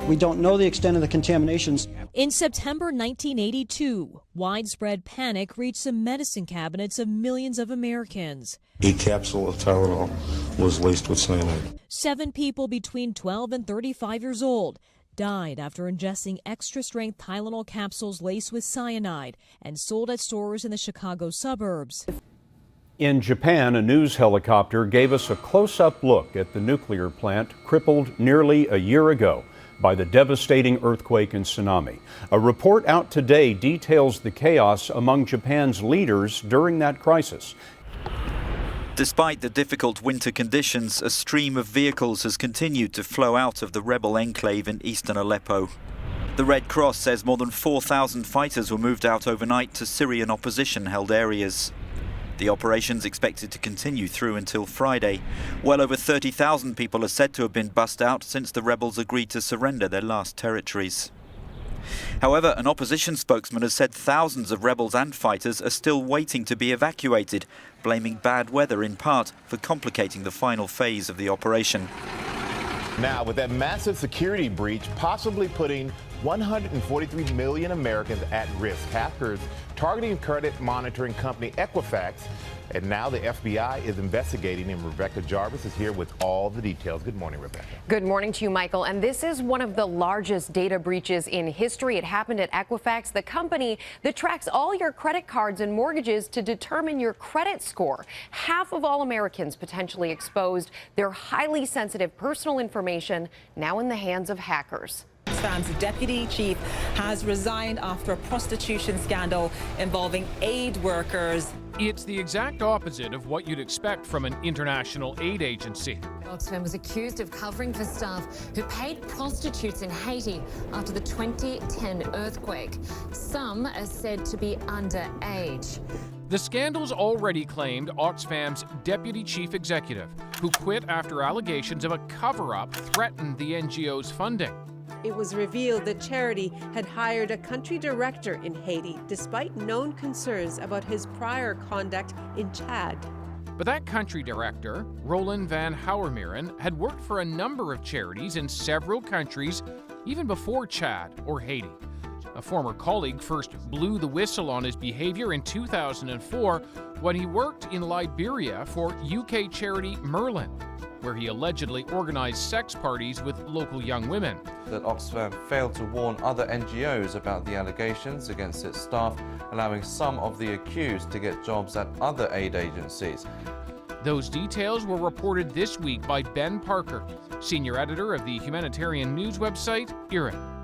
We don't know the extent of the contaminations. In September 1982, widespread panic reached the medicine cabinets of millions of Americans. A capsule of Tylenol was laced with cyanide. 7 people between 12 and 35 years old died after ingesting extra-strength Tylenol capsules laced with cyanide and sold at stores in the Chicago suburbs. In Japan, a news helicopter gave us a close-up look at the nuclear plant crippled nearly a year ago by the devastating earthquake and tsunami. A report out today details the chaos among Japan's leaders during that crisis. Despite the difficult winter conditions, a stream of vehicles has continued to flow out of the rebel enclave in eastern Aleppo. The Red Cross says more than 4,000 fighters were moved out overnight to Syrian opposition-held areas. The operation's expected to continue through until Friday. Well over 30,000 people are said to have been bussed out since the rebels agreed to surrender their last territories. However, an opposition spokesman has said thousands of rebels and fighters are still waiting to be evacuated, blaming bad weather in part for complicating the final phase of the operation. Now, with that massive security breach possibly putting 143 million Americans at risk, hackers targeting credit monitoring company Equifax, and now the FBI is investigating, and Rebecca Jarvis is here with all the details. Good morning, Rebecca. Good morning to you, Michael. And this is one of the largest data breaches in history. It happened at Equifax, the company that tracks all your credit cards and mortgages to determine your credit score. Half of all Americans potentially exposed, their highly sensitive personal information now in the hands of hackers. Oxfam's deputy chief has resigned after a prostitution scandal involving aid workers. It's the exact opposite of what you'd expect from an international aid agency. Oxfam was accused of covering for staff who paid prostitutes in Haiti after the 2010 earthquake. Some are said to be underage. The scandal's already claimed Oxfam's deputy chief executive, who quit after allegations of a cover-up threatened the NGO's funding. It was revealed that charity had hired a country director in Haiti despite known concerns about his prior conduct in Chad. But that country director, Roland van Houwermeren, had worked for a number of charities in several countries even before Chad or Haiti. A former colleague first blew the whistle on his behavior in 2004 when he worked in Liberia for UK charity Merlin, where he allegedly organized sex parties with local young women. That Oxfam failed to warn other NGOs about the allegations against its staff, allowing some of the accused to get jobs at other aid agencies. Those details were reported this week by Ben Parker, senior editor of the humanitarian news website ECRT.